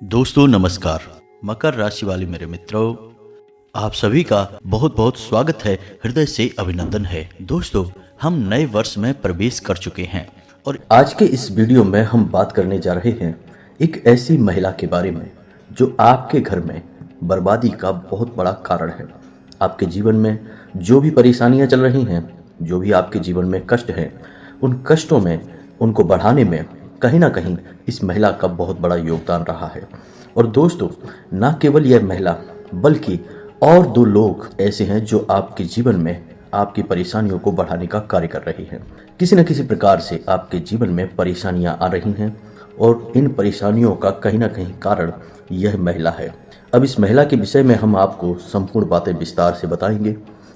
दोस्तों नमस्कार। मकर राशि वाले मेरे मित्रों, आप सभी का बहुत बहुत स्वागत है, हृदय से अभिनंदन है। दोस्तों, हम नए वर्ष में प्रवेश कर चुके हैं और आज के इस वीडियो में हम बात करने जा रहे हैं एक ऐसी महिला के बारे में जो आपके घर में बर्बादी का बहुत बड़ा कारण है। आपके जीवन में जो भी परेशानियां चल रही हैं, जो भी आपके जीवन में कष्ट हैं, उन कष्टों में उनको बढ़ाने में कहीं ना कहीं इस महिला का बहुत बड़ा योगदान रहा है। और दोस्तों, ना केवल यह महिला बल्कि और दो लोग ऐसे हैं जो आपके जीवन में आपकी परेशानियों को बढ़ाने का कार्य कर रही हैं। किसी न किसी प्रकार से आपके जीवन में परेशानियां आ रही हैं और इन परेशानियों का कहीं ना कहीं कारण यह महिला है। अब इस महिला के विषय में हम आपको संपूर्ण बातें विस्तार से बताएंगे,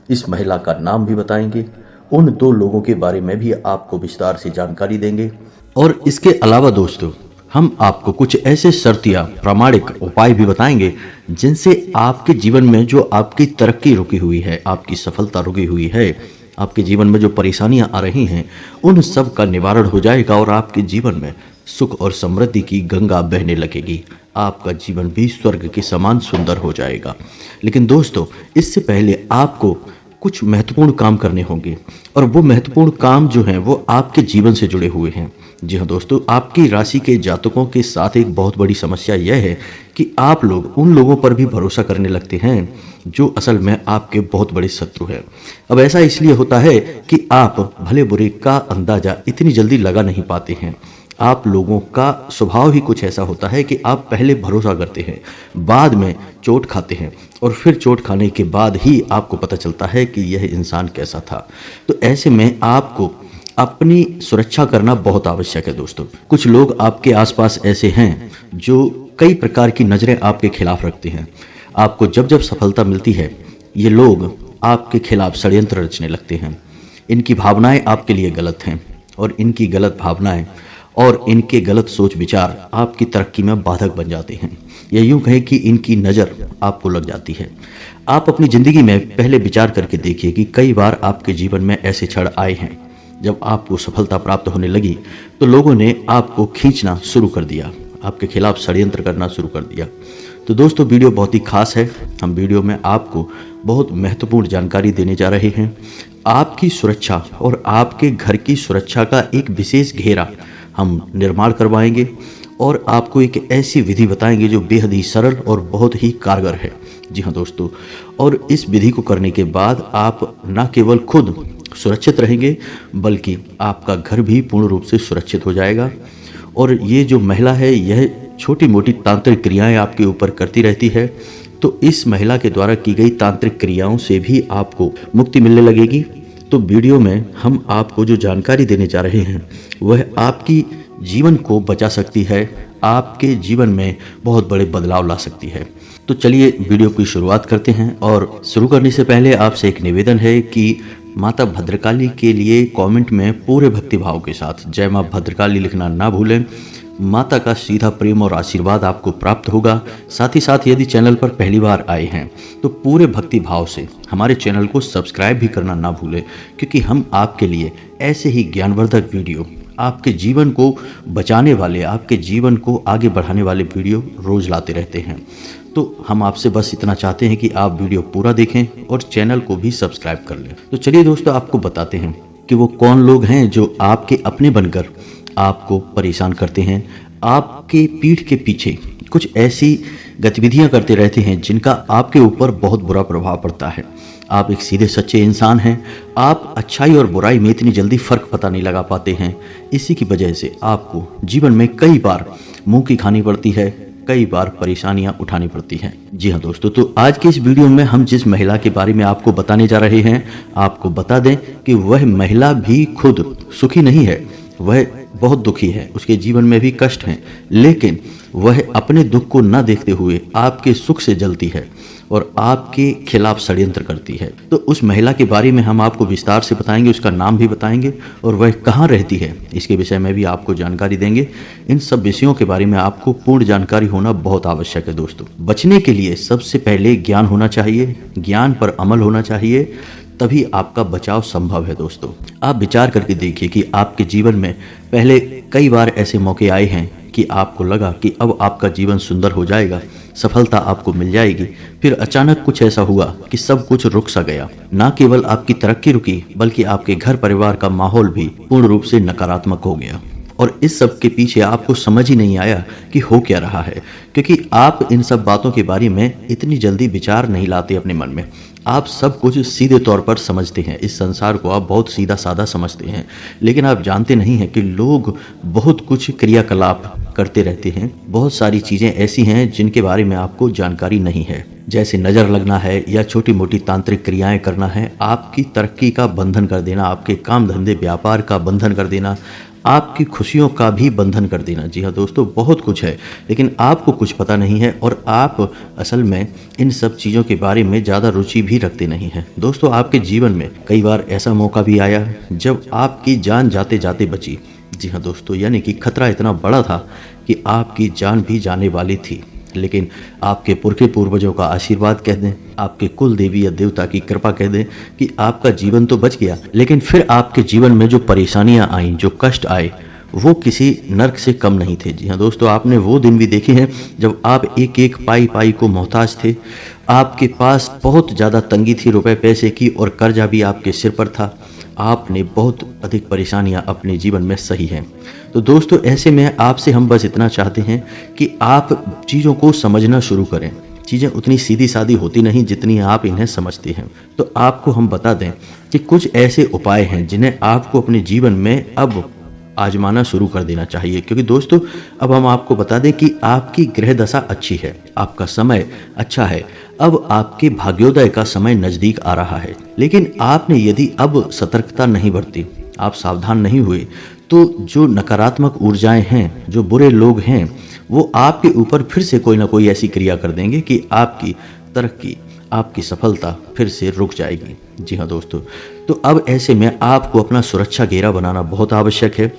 इस महिला का नाम भी बताएंगे, उन दो लोगों के बारे में भी आपको विस्तार से जानकारी देंगे। और इसके अलावा दोस्तों, हम आपको कुछ ऐसे शर्तिया प्रामाणिक उपाय भी बताएंगे जिनसे आपके जीवन में जो आपकी तरक्की रुकी हुई है, आपकी सफलता रुकी हुई है, आपके जीवन में जो परेशानियां आ रही हैं, उन सब का निवारण हो जाएगा और आपके जीवन में सुख और समृद्धि की गंगा बहने लगेगी। आपका जीवन भी स्वर्ग के समान सुंदर हो जाएगा। लेकिन दोस्तों, इससे पहले आपको कुछ महत्वपूर्ण काम करने होंगे और वो महत्वपूर्ण काम जो हैं वो आपके जीवन से जुड़े हुए हैं। जी हाँ दोस्तों, आपकी राशि के जातकों के साथ एक बहुत बड़ी समस्या यह है कि आप लोग उन लोगों पर भी भरोसा करने लगते हैं जो असल में आपके बहुत बड़े शत्रु हैं। अब ऐसा इसलिए होता है कि आप भले बुरे का अंदाजा इतनी जल्दी लगा नहीं पाते हैं। आप लोगों का स्वभाव ही कुछ ऐसा होता है कि आप पहले भरोसा करते हैं, बाद में चोट खाते हैं और फिर चोट खाने के बाद ही आपको पता चलता है कि यह इंसान कैसा था। तो ऐसे में आपको अपनी सुरक्षा करना बहुत आवश्यक है। दोस्तों, कुछ लोग आपके आसपास ऐसे हैं जो कई प्रकार की नज़रें आपके खिलाफ रखते हैं। आपको जब जब सफलता मिलती है, ये लोग आपके खिलाफ षड्यंत्र रचने लगते हैं। इनकी भावनाएं आपके लिए गलत हैं और इनकी गलत भावनाएं और इनके गलत सोच विचार आपकी तरक्की में बाधक बन जाते हैं। या यूं कहें कि इनकी नज़र आपको लग जाती है। आप अपनी ज़िंदगी में पहले विचार करके देखिए कि कई बार आपके जीवन में ऐसे क्षण आए हैं जब आपको सफलता प्राप्त होने लगी तो लोगों ने आपको खींचना शुरू कर दिया, आपके खिलाफ षड्यंत्र करना शुरू कर दिया। तो दोस्तों, वीडियो बहुत ही खास है। हम वीडियो में आपको बहुत महत्वपूर्ण जानकारी देने जा रहे हैं। आपकी सुरक्षा और आपके घर की सुरक्षा का एक विशेष घेरा हम निर्माण करवाएंगे और आपको एक ऐसी विधि बताएंगे जो बेहद ही सरल और बहुत ही कारगर है। जी हाँ दोस्तों, और इस विधि को करने के बाद आप न केवल खुद सुरक्षित रहेंगे बल्कि आपका घर भी पूर्ण रूप से सुरक्षित हो जाएगा। और ये जो महिला है, यह छोटी मोटी तांत्रिक क्रियाएं आपके ऊपर करती रहती है, तो इस महिला के द्वारा की गई तांत्रिक क्रियाओं से भी आपको मुक्ति मिलने लगेगी। तो वीडियो में हम आपको जो जानकारी देने जा रहे हैं वह आपकी जीवन को बचा सकती है, आपके जीवन में बहुत बड़े बदलाव ला सकती है। तो चलिए वीडियो की शुरुआत करते हैं। और शुरू करने से पहले आपसे एक निवेदन है कि माता भद्रकाली के लिए कमेंट में पूरे भक्तिभाव के साथ जय मां भद्रकाली लिखना ना भूलें। माता का सीधा प्रेम और आशीर्वाद आपको प्राप्त होगा। साथ ही साथ यदि चैनल पर पहली बार आए हैं तो पूरे भक्ति भाव से हमारे चैनल को सब्सक्राइब भी करना ना भूलें, क्योंकि हम आपके लिए ऐसे ही ज्ञानवर्धक वीडियो, आपके जीवन को बचाने वाले, आपके जीवन को आगे बढ़ाने वाले वीडियो रोज लाते रहते हैं। तो हम आपसे बस इतना चाहते हैं कि आप वीडियो पूरा देखें और चैनल को भी सब्सक्राइब कर लें। तो चलिए दोस्तों, आपको बताते हैं कि वो कौन लोग हैं जो आपके अपने बनकर आपको परेशान करते हैं, आपके पीठ के पीछे कुछ ऐसी गतिविधियां करते रहते हैं जिनका आपके ऊपर बहुत बुरा प्रभाव पड़ता है। आप एक सीधे सच्चे इंसान हैं, आप अच्छाई और बुराई में इतनी जल्दी फर्क पता नहीं लगा पाते हैं। इसी की वजह से आपको जीवन में कई बार मुंह की खानी पड़ती है, कई बार परेशानियां उठानी पड़ती हैं। जी हाँ दोस्तों, तो आज के इस वीडियो में हम जिस महिला के बारे में आपको बताने जा रहे हैं, आपको बता दें कि वह महिला भी खुद सुखी नहीं है, वह बहुत दुखी है, उसके जीवन में भी कष्ट हैं, लेकिन वह अपने दुख को न देखते हुए आपके सुख से जलती है और आपके खिलाफ षड्यंत्र करती है। तो उस महिला के बारे में हम आपको विस्तार से बताएंगे, उसका नाम भी बताएंगे और वह कहाँ रहती है इसके विषय में भी आपको जानकारी देंगे। इन सब विषयों के बारे में आपको पूर्ण जानकारी होना बहुत आवश्यक है। दोस्तों, बचने के लिए सबसे पहले ज्ञान होना चाहिए, ज्ञान पर अमल होना चाहिए, तभी आपका बचाव संभव है। दोस्तों, आप विचार करके देखिए कि आपके जीवन में पहले कई बार ऐसे मौके आए हैं कि आपको लगा कि अब आपका जीवन सुंदर हो जाएगा, सफलता आपको मिल जाएगी, फिर अचानक कुछ ऐसा हुआ कि सब कुछ रुक सा गया। ना केवल आपकी तरक्की रुकी, बल्कि आपके घर परिवार का माहौल भी पूर्ण रूप से नकारात्मक हो गया। और इस सब के पीछे आपको समझ ही नहीं आया कि हो क्या रहा है, क्योंकि आप इन सब बातों के बारे में इतनी जल्दी विचार नहीं लाते अपने मन में। आप सब कुछ सीधे तौर पर समझते हैं, इस संसार को आप बहुत सीधा साधा समझते हैं, लेकिन आप जानते नहीं हैं कि लोग बहुत कुछ क्रियाकलाप करते रहते हैं। बहुत सारी चीज़ें ऐसी हैं जिनके बारे में आपको जानकारी नहीं है, जैसे नज़र लगना है या छोटी मोटी तांत्रिक क्रियाएं करना है, आपकी तरक्की का बंधन कर देना, आपके काम धंधे व्यापार का बंधन कर देना, आपकी खुशियों का भी बंधन कर देना। जी हाँ दोस्तों, बहुत कुछ है, लेकिन आपको कुछ पता नहीं है और आप असल में इन सब चीज़ों के बारे में ज़्यादा रुचि भी रखते नहीं हैं। दोस्तों, आपके जीवन में कई बार ऐसा मौका भी आया जब आपकी जान जाते जाते बची। जी हाँ दोस्तों, यानी कि खतरा इतना बड़ा था कि आपकी जान भी जाने वाली थी, लेकिन आपके पुरखे पूर्वजों का आशीर्वाद कह दें, आपके कुल देवी या देवता की कृपा कह दें कि आपका जीवन तो बच गया, लेकिन फिर आपके जीवन में जो परेशानियां आईं, जो कष्ट आए, वो किसी नर्क से कम नहीं थे। जी हाँ दोस्तों, आपने वो दिन भी देखे हैं जब आप एक एक पाई पाई को मोहताज थे, आपके पास बहुत ज़्यादा तंगी थी रुपए पैसे की और कर्जा भी आपके सिर पर था। आपने बहुत अधिक परेशानियां अपने जीवन में सही हैं। तो दोस्तों, ऐसे में आपसे हम बस इतना चाहते हैं कि आप चीज़ों को समझना शुरू करें। चीज़ें उतनी सीधी सादी होती नहीं जितनी आप इन्हें समझते हैं। तो आपको हम बता दें कि कुछ ऐसे उपाय हैं जिन्हें आपको अपने जीवन में अब आजमाना शुरू कर देना चाहिए, क्योंकि दोस्तों अब हम आपको बता दें कि आपकी ग्रह दशा अच्छी है, आपका समय अच्छा है, अब आपके भाग्योदय का समय नज़दीक आ रहा है। लेकिन आपने यदि अब सतर्कता नहीं बरती, आप सावधान नहीं हुए, तो जो नकारात्मक ऊर्जाएं हैं, जो बुरे लोग हैं, वो आपके ऊपर फिर से कोई ना कोई ऐसी क्रिया कर देंगे कि आपकी तरक्की, आपकी सफलता फिर से रुक जाएगी। जी हाँ दोस्तों, तो अब ऐसे में आपको अपना सुरक्षा घेरा बनाना बहुत आवश्यक है।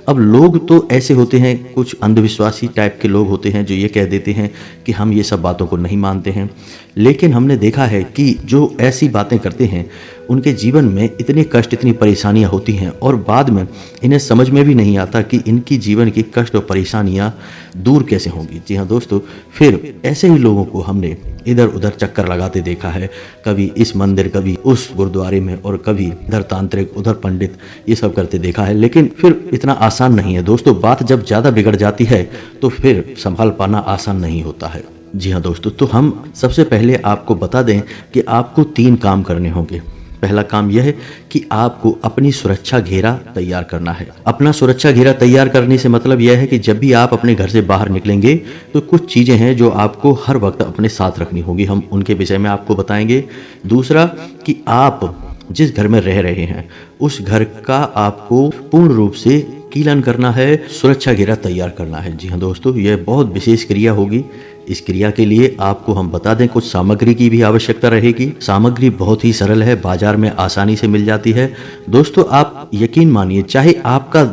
अब लोग तो ऐसे होते हैं, कुछ अंधविश्वासी टाइप के लोग होते हैं जो ये कह देते हैं कि हम ये सब बातों को नहीं मानते हैं, लेकिन हमने देखा है कि जो ऐसी बातें करते हैं उनके जीवन में इतने कष्ट, इतनी परेशानियां होती हैं और बाद में इन्हें समझ में भी नहीं आता कि इनकी जीवन की कष्ट और परेशानियां दूर कैसे होंगी। जी हाँ दोस्तों, फिर ऐसे ही लोगों को हमने इधर उधर चक्कर लगाते देखा है, कभी इस मंदिर, कभी उस गुरुद्वारे में, और कभी इधर तांत्रिक, उधर पंडित, ये सब करते देखा है। लेकिन फिर इतना आसान नहीं है दोस्तों, बात जब ज़्यादा बिगड़ जाती है तो फिर संभाल पाना आसान नहीं होता है। जी हाँ दोस्तों, तो हम सबसे पहले आपको बता दें कि आपको 3 काम करने होंगे। पहला काम यह है कि आपको अपनी सुरक्षा घेरा तैयार करना है। अपना सुरक्षा घेरा तैयार करने से मतलब यह है कि जब भी आप अपने घर से बाहर निकलेंगे तो कुछ चीज़ें हैं जो आपको हर वक्त अपने साथ रखनी होगी, हम उनके विषय में आपको बताएंगे। दूसरा कि आप जिस घर में रह रहे हैं उस घर का आपको पूर्ण रूप से कीलन करना है, सुरक्षा घेरा तैयार करना है। जी हाँ दोस्तों, यह बहुत विशेष क्रिया होगी। इस क्रिया के लिए आपको हम बता दें कुछ सामग्री की भी आवश्यकता रहेगी। सामग्री बहुत ही सरल है, बाजार में आसानी से मिल जाती है। दोस्तों, आप यकीन मानिए, चाहे आपका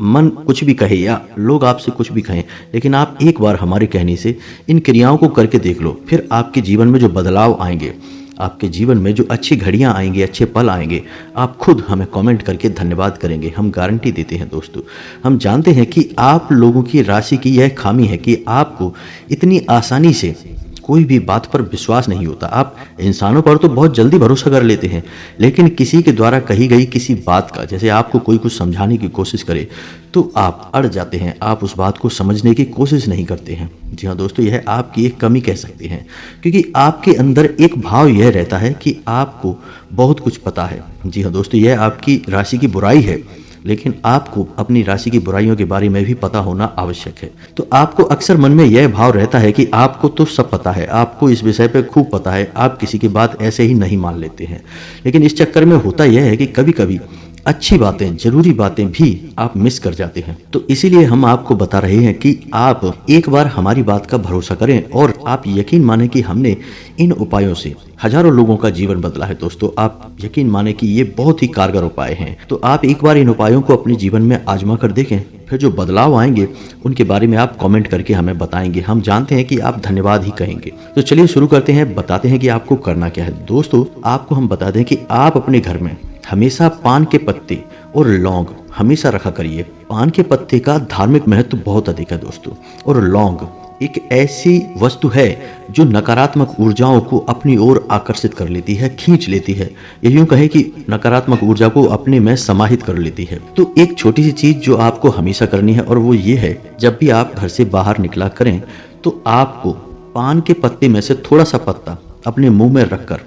मन कुछ भी कहे या लोग आपसे कुछ भी कहें, लेकिन आप एक बार हमारे कहने से इन क्रियाओं को करके देख लो, फिर आपके जीवन में जो बदलाव आएंगे, आपके जीवन में जो अच्छी घड़ियां आएंगी, अच्छे पल आएंगे, आप खुद हमें कमेंट करके धन्यवाद करेंगे। हम गारंटी देते हैं दोस्तों। हम जानते हैं कि आप लोगों की राशि की यह खामी है कि आपको इतनी आसानी से कोई भी बात पर विश्वास नहीं होता। आप इंसानों पर तो बहुत जल्दी भरोसा कर लेते हैं, लेकिन किसी के द्वारा कही गई किसी बात का, जैसे आपको कोई कुछ समझाने की कोशिश करे तो आप अड़ जाते हैं, आप उस बात को समझने की कोशिश नहीं करते हैं। जी हाँ दोस्तों, यह आपकी एक कमी कह सकते हैं, क्योंकि आपके अंदर एक भाव यह रहता है कि आपको बहुत कुछ पता है। जी हाँ दोस्तों, यह आपकी राशि की बुराई है, लेकिन आपको अपनी राशि की बुराइयों के बारे में भी पता होना आवश्यक है। तो आपको अक्सर मन में यह भाव रहता है कि आपको तो सब पता है, आपको इस विषय पे खूब पता है, आप किसी की बात ऐसे ही नहीं मान लेते हैं। लेकिन इस चक्कर में होता यह है कि कभी कभी अच्छी बातें, जरूरी बातें भी आप मिस कर जाते हैं। तो इसीलिए हम आपको बता रहे हैं कि आप एक बार हमारी बात का भरोसा करें और आप यकीन माने कि हमने इन उपायों से हजारों लोगों का जीवन बदला है। दोस्तों, आप यकीन माने कि ये बहुत ही कारगर उपाय हैं। तो आप एक बार इन उपायों को अपने जीवन में आजमा कर देखें, फिर जो बदलाव आएंगे उनके बारे में आप कमेंट करके हमें बताएंगे। हम जानते हैं कि आप धन्यवाद ही कहेंगे। तो चलिए शुरू करते हैं, बताते हैं कि आपको करना क्या है। दोस्तों, आपको हम बता दें कि आप अपने घर में हमेशा पान के पत्ते और लौंग हमेशा रखा करिए। पान के पत्ते का धार्मिक महत्व बहुत अधिक है दोस्तों, और लौंग एक ऐसी वस्तु है जो नकारात्मक ऊर्जाओं को अपनी ओर आकर्षित कर लेती है, खींच लेती है, या यूं कहें कि नकारात्मक ऊर्जा को अपने में समाहित कर लेती है। तो एक छोटी सी चीज जो आपको हमेशा करनी है, और वो ये है, जब भी आप घर से बाहर निकला करें तो आपको पान के पत्ते में से थोड़ा सा पत्ता अपने मुंह में रखकर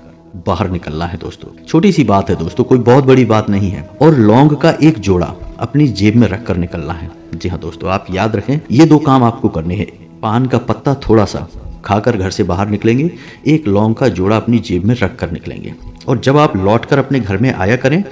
बाहर निकलना है दोस्तों। छोटी सी बात है दोस्तों, कोई बहुत बड़ी बात नहीं है। और लौंग का एक जोड़ा अपनी जेब में रखकर निकलना है। जी हाँ दोस्तों, आप याद रखें, ये दो काम आपको करने हैं। पान का पत्ता थोड़ा सा खाकर घर से बाहर निकलेंगे, एक लौंग का जोड़ा अपनी जेब में रख कर निकलेंगे। और जब आप लौटकर अपने घर में आया करें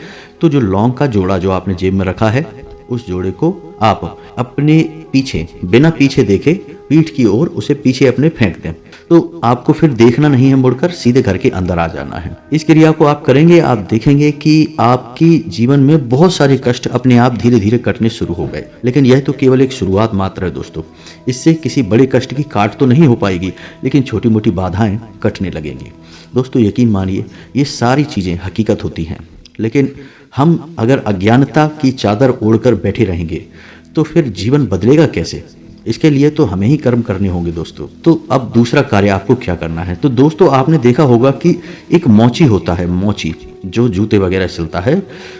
तो जो लौंग का जोड़ा जो आपने जेब में रखा है, उस जोड़े को आप अपने पीछे, बिना पीछे देखे, पीठ की ओर उसे पीछे अपने फेंक दें। तो आपको फिर देखना नहीं है मुड़कर, सीधे घर के अंदर आ जाना है। इस क्रिया को आप करेंगे, आप देखेंगे कि आपकी जीवन में बहुत सारे कष्ट अपने आप धीरे धीरे कटने शुरू हो गए। लेकिन यह तो केवल एक शुरुआत मात्र है दोस्तों। इससे किसी बड़े कष्ट की काट तो नहीं हो पाएगी, लेकिन छोटी मोटी बाधाएं कटने लगेंगी। दोस्तों यकीन मानिए, ये सारी चीजें हकीकत होती हैं, लेकिन हम अगर अज्ञानता की चादर ओढ़कर बैठे रहेंगे तो फिर जीवन बदलेगा कैसे? इसके लिए तो हमें ही कर्म करने होंगे दोस्तों। तो अब दूसरा कार्य आपको क्या करना है? तो दोस्तों आपने देखा होगा कि एक मोची होता है, मोची जो जूते वगैरह सिलता है,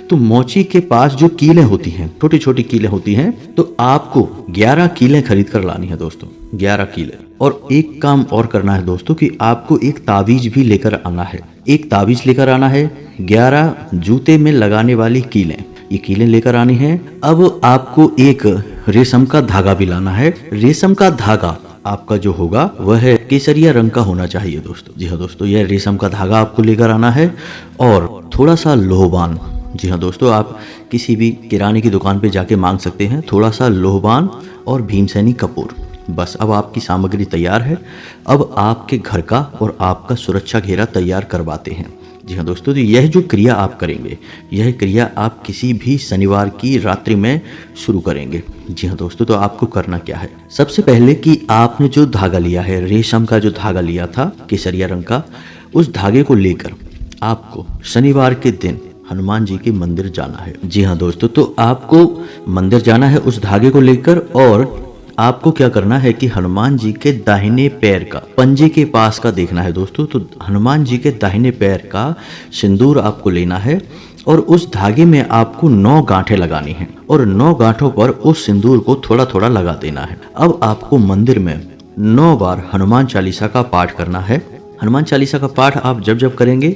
तो मोची के पास जो कीलें होती हैं, छोटी छोटी कीलें होती हैं, तो आपको 11 कीलें खरीद कर लानी है दोस्तों, 11 कीलें। और एक काम और करना है दोस्तों कि आपको एक ताबीज भी लेकर आना है। एक ताबीज लेकर आना है, 11 जूते में लगाने वाली कीलें, ये कीलें लेकर आनी है। अब आपको एक रेशम का धागा भी लाना है। रेशम का धागा आपका जो होगा वह है केसरिया रंग का होना चाहिए दोस्तों। जी हाँ दोस्तों, यह रेशम का धागा आपको लेकर आना है, और थोड़ा सा लोहबान। जी हाँ दोस्तों, आप किसी भी किराने की दुकान पे जाके मांग सकते हैं, थोड़ा सा लोहबान और भीमसेनी कपूर। बस अब आपकी सामग्री तैयार है। अब आपके घर का और आपका सुरक्षा घेरा तैयार करवाते हैं। जी हाँ दोस्तों, तो यह जो क्रिया आप करेंगे, यह क्रिया आप किसी भी शनिवार की रात्रि में शुरू करेंगे। जी हाँ दोस्तों, तो आपको करना क्या है? सबसे पहले कि आपने जो धागा लिया है, रेशम का जो धागा लिया था केसरिया रंग का, उस धागे को लेकर आपको शनिवार के दिन हनुमान जी के मंदिर जाना है। जी हाँ दोस्तों, तो आपको मंदिर जाना है उस धागे को लेकर, और आपको क्या करना है कि हनुमान जी के दाहिने पैर का पंजे के पास का देखना है दोस्तों। तो हनुमान जी के दाहिने पैर का सिंदूर आपको लेना है, और उस धागे में आपको 9 गांठें लगानी हैं, और 9 गांठों पर उस सिंदूर को थोड़ा थोड़ा लगा देना है। अब आपको मंदिर में 9 बार हनुमान चालीसा का पाठ करना है। हनुमान चालीसा का पाठ आप जब जब करेंगे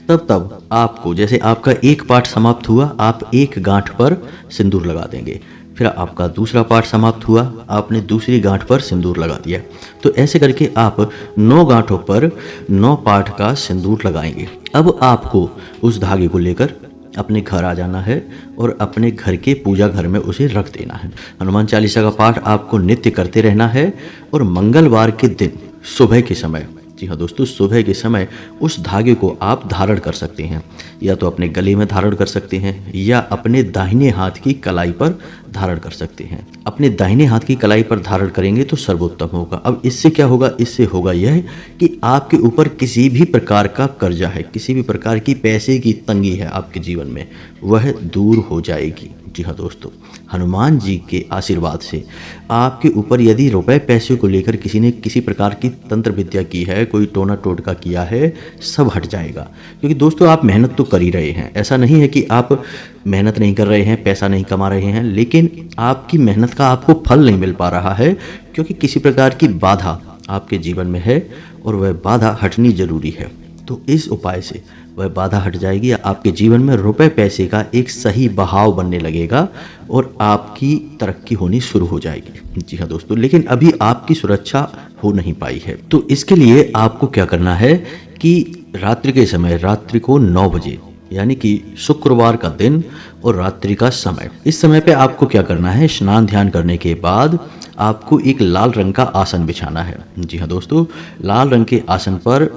तब तब आपको, जैसे आपका एक पाठ समाप्त हुआ, आप एक गांठ पर सिंदूर लगा देंगे। फिर आपका दूसरा पाठ समाप्त हुआ, आपने दूसरी गांठ पर सिंदूर लगा दिया। तो ऐसे करके आप 9 गांठों पर 9 पाठ का सिंदूर लगाएंगे। अब आपको उस धागे को लेकर अपने घर आ जाना है, और अपने घर के पूजा घर में उसे रख देना है। हनुमान चालीसा का पाठ आपको नित्य करते रहना है, और मंगलवार के दिन सुबह के समय, जी हाँ दोस्तों, सुबह के समय उस धागे को आप धारण कर सकते हैं। या तो अपने गले में धारण कर सकते हैं, या अपने दाहिने हाथ की कलाई पर धारण कर सकते हैं। अपने दाहिने हाथ की कलाई पर धारण करेंगे तो सर्वोत्तम होगा। अब इससे क्या होगा? इससे होगा यह कि आपके ऊपर किसी भी प्रकार का कर्जा है, किसी भी प्रकार की पैसे की तंगी है आपके जीवन में, वह दूर हो जाएगी। जी हाँ दोस्तों, हनुमान जी के आशीर्वाद से आपके ऊपर यदि रुपए पैसे को लेकर किसी ने किसी प्रकार की तंत्र विद्या की है, कोई टोना टोटका किया है, सब हट जाएगा। क्योंकि दोस्तों आप मेहनत तो कर ही रहे हैं, ऐसा नहीं है कि आप मेहनत नहीं कर रहे हैं, पैसा नहीं कमा रहे हैं, लेकिन आपकी मेहनत का आपको फल नहीं मिल पा रहा है, क्योंकि किसी प्रकार की बाधा आपके जीवन में है, और वह बाधा हटनी जरूरी है। तो इस उपाय से वह बाधा हट जाएगी, आपके जीवन में रुपए पैसे का एक सही बहाव बनने लगेगा, और आपकी तरक्की होनी शुरू हो जाएगी। जी हाँ दोस्तों, लेकिन अभी आपकी सुरक्षा हो नहीं पाई है। तो इसके लिए आपको क्या करना है कि रात्रि के समय, रात्रि को 9 बजे, यानी कि शुक्रवार का दिन और रात्रि का समय, इस समय पे आपको क्या करना है? स्नान ध्यान करने के बाद आपको एक लाल रंग का आसन बिछाना है। जी हाँ दोस्तों, लाल रंग के आसन पर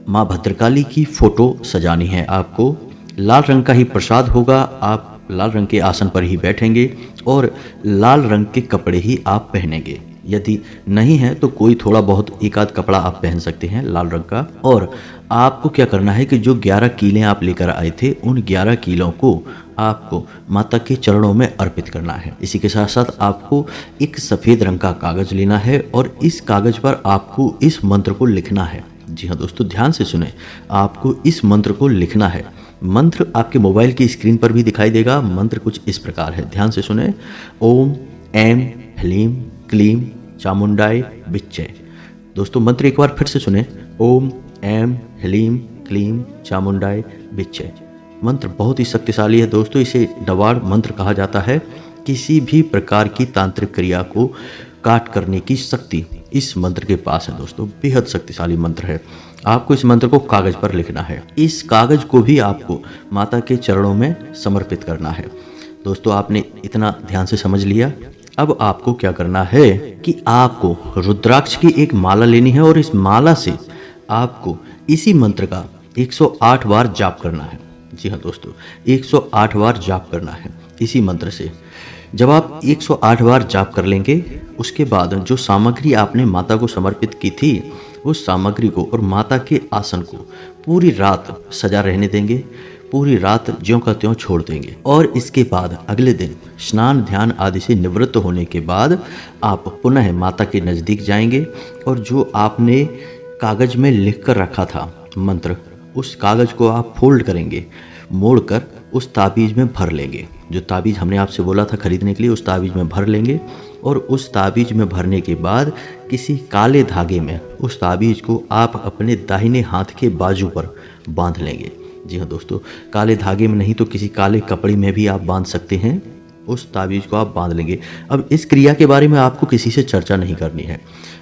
माँ भद्रकाली की फोटो सजानी है। आपको लाल रंग का ही प्रसाद होगा, आप लाल रंग के आसन पर ही बैठेंगे, और लाल रंग के कपड़े ही आप पहनेंगे। यदि नहीं है तो कोई थोड़ा बहुत एक आध कपड़ा आप पहन सकते हैं लाल रंग का। और आपको क्या करना है कि जो 11 कीलें आप लेकर आए थे उन 11 कीलों को आपको माता के चरणों में अर्पित करना है। इसी के साथ साथ आपको एक सफ़ेद रंग का कागज़ लेना है और इस कागज़ पर आपको इस मंत्र को लिखना है। जी हाँ दोस्तों, ध्यान से सुने, आपको इस मंत्र को लिखना है। मंत्र आपके मोबाइल की स्क्रीन पर भी दिखाई देगा। मंत्र कुछ इस प्रकार है, ध्यान से सुने। ओम ऐम ह्लीम क्लीम चामुंडाय विच्चय। दोस्तों मंत्र एक बार फिर से सुने। ओम ऐम ह्लीम क्लीम चामुंडाय विच्चय। मंत्र बहुत ही शक्तिशाली है दोस्तों। इसे नवाड़ मंत्र कहा जाता है। किसी भी प्रकार की तांत्रिक क्रिया को काट करने की शक्ति इस मंत्र के पास है दोस्तों। बेहद शक्तिशाली मंत्र है। आपको इस मंत्र को कागज पर लिखना है। इस कागज को भी आपको माता के चरणों में समर्पित करना है। दोस्तों आपने इतना ध्यान से समझ लिया। अब आपको क्या करना है कि आपको रुद्राक्ष की एक माला लेनी है और इस माला से आपको इसी मंत्र का 108 बार जाप करना है। जी हाँ दोस्तों, 108 बार जाप करना है इसी मंत्र से। जब आप 108 बार जाप कर लेंगे उसके बाद जो सामग्री आपने माता को समर्पित की थी उस सामग्री को और माता के आसन को पूरी रात सजा रहने देंगे। पूरी रात ज्यों का त्यों छोड़ देंगे और इसके बाद अगले दिन स्नान ध्यान आदि से निवृत्त होने के बाद आप पुनः माता के नज़दीक जाएंगे और जो आपने कागज में लिख कर रखा था मंत्र, उस कागज को आप फोल्ड करेंगे, मोड़कर उस ताबीज़ में भर लेंगे। जो ताबीज़ हमने आपसे बोला था खरीदने के लिए, उस ताबीज़ में भर लेंगे और उस ताबीज़ में भरने के बाद किसी काले धागे में उस ताबीज़ को आप अपने दाहिने हाथ के बाजू पर बांध लेंगे। जी हाँ दोस्तों, काले धागे में नहीं तो किसी काले कपड़े में भी आप बांध सकते हैं। उस ताबीज़ को आप बांध लेंगे। अब इस क्रिया के बारे में आपको किसी से चर्चा नहीं करनी है।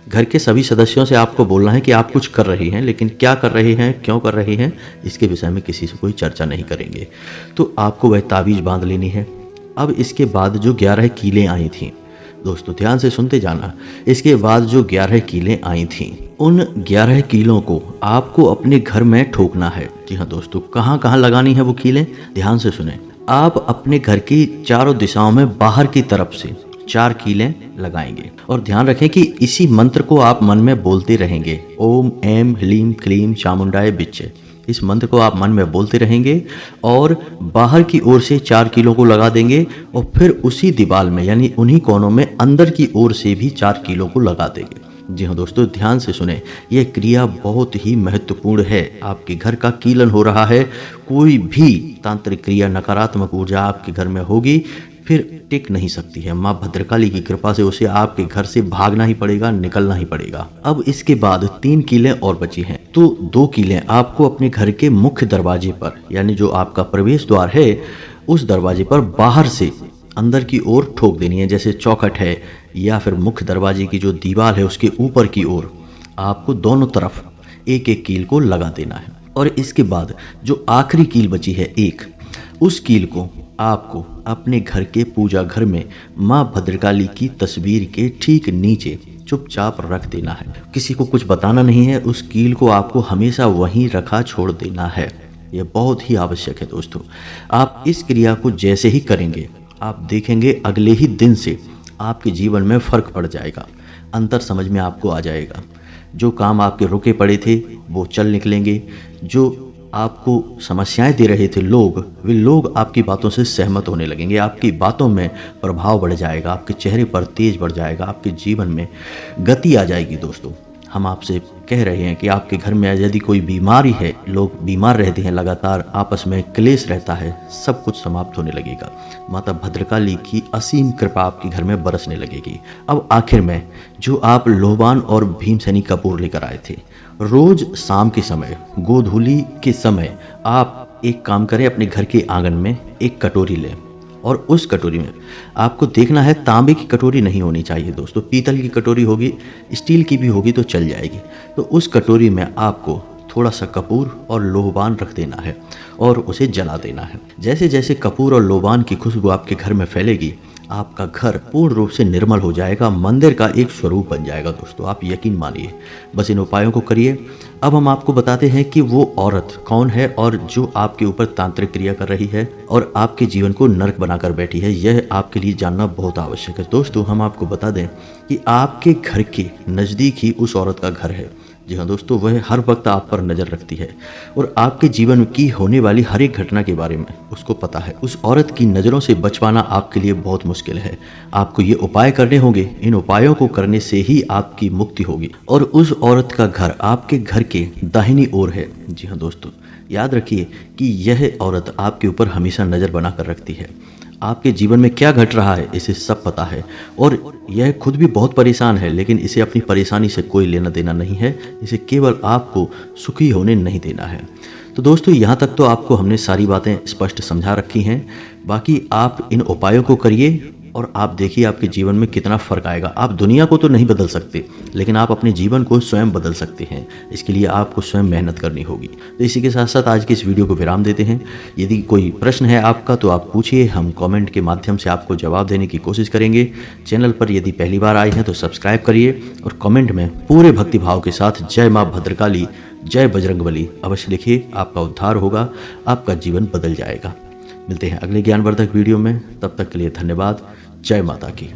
घर के सभी सदस्यों से आपको बोलना है कि आप कुछ कर रहे हैं, लेकिन क्या कर रहे हैं, क्यों कर रहे हैं, इसके विषय में किसी से कोई चर्चा नहीं करेंगे। तो आपको वह ताबीज़ बांध लेनी है। अब इसके बाद जो 11 कीलें आई थीं, दोस्तों ध्यान से सुनते जाना, इसके बाद जो 11 कीलें आई थीं उन 11 कीलों को आपको अपने घर में ठोकना है। जी हाँ दोस्तों, कहाँ कहाँ लगानी है वो कीलें, ध्यान से सुने। आप अपने घर की चारों दिशाओं में बाहर की तरफ से 4 कीलें लगाएंगे और ध्यान रखें कि इसी मंत्र को आप मन में बोलते रहेंगे। ओम ऐम ह्लीम क्लीम चामुंडाय विच्चय। इस मंत्र को आप मन में बोलते रहेंगे और बाहर की ओर से 4 कीलों को लगा देंगे और फिर उसी दीवार में यानी उन्हीं कोनों में अंदर की ओर से भी 4 कीलों को लगा देंगे। जी हाँ दोस्तों, ध्यान से सुने, यह क्रिया बहुत ही महत्वपूर्ण है। आपके घर का कीलन हो रहा है। कोई भी तांत्रिक क्रिया, नकारात्मक ऊर्जा आपके घर में होगी फिर टिक नहीं सकती है। माँ भद्रकाली की कृपा से उसे आपके घर से भागना ही पड़ेगा, निकलना ही पड़ेगा। अब इसके बाद 3 कीलें और बची हैं, तो 2 कीलें आपको अपने घर के मुख्य दरवाजे पर यानी जो आपका प्रवेश द्वार है उस दरवाजे पर बाहर से अंदर की ओर ठोक देनी है। जैसे चौखट है या फिर मुख्य दरवाजे की जो दीवार है उसके ऊपर की ओर आपको दोनों तरफ एक एक कील को लगा देना है। और इसके बाद जो आखिरी कील बची है एक, उस कील को आपको अपने घर के पूजा घर में माँ भद्रकाली की तस्वीर के ठीक नीचे चुपचाप रख देना है। किसी को कुछ बताना नहीं है। उस कील को आपको हमेशा वहीं रखा छोड़ देना है। यह बहुत ही आवश्यक है दोस्तों। आप इस क्रिया को जैसे ही करेंगे आप देखेंगे अगले ही दिन से आपके जीवन में फ़र्क पड़ जाएगा। अंतर समझ में आपको आ जाएगा। जो काम आपके रुके पड़े थे वो चल निकलेंगे। जो आपको समस्याएं दे रहे थे लोग, वे लोग आपकी बातों से सहमत होने लगेंगे। आपकी बातों में प्रभाव बढ़ जाएगा। आपके चेहरे पर तेज बढ़ जाएगा। आपके जीवन में गति आ जाएगी। दोस्तों हम आपसे कह रहे हैं कि आपके घर में यदि कोई बीमारी है, लोग बीमार रहते हैं, लगातार आपस में क्लेश रहता है, सब कुछ समाप्त होने लगेगा। माता भद्रकाली की असीम कृपा आपके घर में बरसने लगेगी। अब आखिर में जो आप लोबान और भीमसेनी कपूर लेकर आए थे, रोज शाम के समय गोधूली के समय आप एक काम करें, अपने घर के आंगन में एक कटोरी लें और उस कटोरी में आपको देखना है, तांबे की कटोरी नहीं होनी चाहिए दोस्तों, पीतल की कटोरी होगी, स्टील की भी होगी तो चल जाएगी। तो उस कटोरी में आपको थोड़ा सा कपूर और लोबान रख देना है और उसे जला देना है। जैसे जैसे कपूर और लोबान की खुशबू आपके घर में फैलेगी आपका घर पूर्ण रूप से निर्मल हो जाएगा, मंदिर का एक स्वरूप बन जाएगा। दोस्तों आप यकीन मानिए, बस इन उपायों को करिए। अब हम आपको बताते हैं कि वो औरत कौन है और जो आपके ऊपर तांत्रिक क्रिया कर रही है और आपके जीवन को नरक बनाकर बैठी है। यह आपके लिए जानना बहुत आवश्यक है। दोस्तों हम आपको बता दें कि आपके घर के नज़दीक ही उस औरत का घर है। जी हाँ दोस्तों, वह हर वक्त आप पर नज़र रखती है और आपके जीवन की होने वाली हर एक घटना के बारे में उसको पता है। उस औरत की नज़रों से बच पाना आपके लिए बहुत मुश्किल है। आपको ये उपाय करने होंगे। इन उपायों को करने से ही आपकी मुक्ति होगी। और उस औरत का घर आपके घर के दाहिनी ओर है। जी हाँ दोस्तों, याद रखिए कि यह औरत आपके ऊपर हमेशा नज़र बना कर रखती है। आपके जीवन में क्या घट रहा है इसे सब पता है और यह खुद भी बहुत परेशान है, लेकिन इसे अपनी परेशानी से कोई लेना देना नहीं है। इसे केवल आपको सुखी होने नहीं देना है। तो दोस्तों यहाँ तक तो आपको हमने सारी बातें स्पष्ट समझा रखी हैं। बाकी आप इन उपायों को करिए और आप देखिए आपके जीवन में कितना फ़र्क आएगा। आप दुनिया को तो नहीं बदल सकते, लेकिन आप अपने जीवन को स्वयं बदल सकते हैं। इसके लिए आपको स्वयं मेहनत करनी होगी। तो इसी के साथ साथ आज की इस वीडियो को विराम देते हैं। यदि कोई प्रश्न है आपका तो आप पूछिए, हम कमेंट के माध्यम से आपको जवाब देने की कोशिश करेंगे। चैनल पर यदि पहली बार आए हैं तो सब्सक्राइब करिए और कमेंट में पूरे भक्तिभाव के साथ जय माँ भद्रकाली, जय बजरंगबली अवश्य लिखिए। आपका उद्धार होगा, आपका जीवन बदल जाएगा। मिलते हैं अगले ज्ञानवर्धक वीडियो में। तब तक के लिए धन्यवाद। जय माता की।